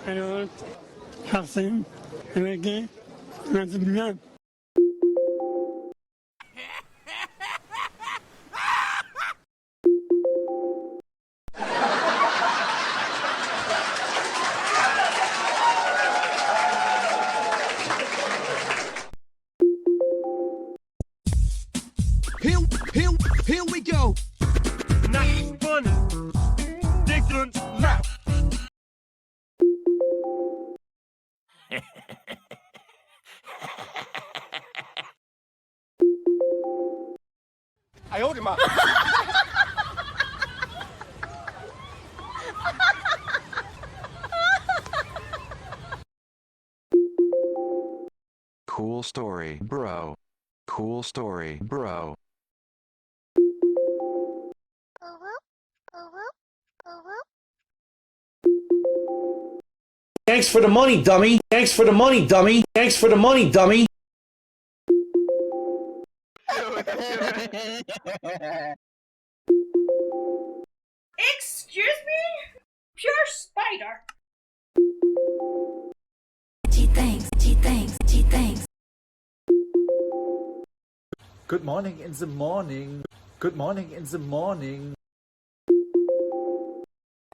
Evet. Taksim. Demek ki nasıl bilmem. Here we go. Nice, funny, different, laugh. Aynoima. Cool story, bro. Cool story, bro. Thanks for the money, dummy. Thanks for the money, dummy. Thanks for the money, dummy. Excuse me? Pure spider. Thanks. Good morning in the morning. Good morning in the morning.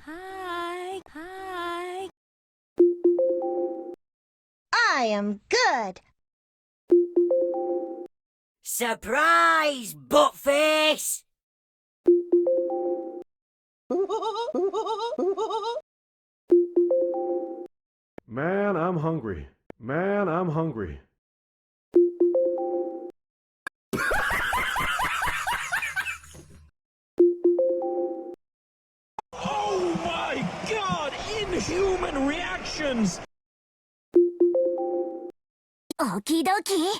Hi. I am good. Surprise, buttface! Man, I'm hungry. Man, I'm hungry. Oh my God! Inhuman reactions! Okey Dokey.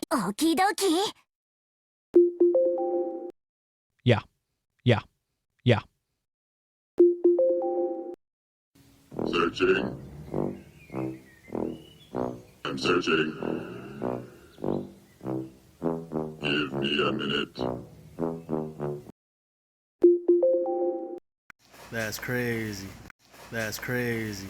Yeah. Searching. I'm searching. Give me a minute. That's crazy. That's crazy.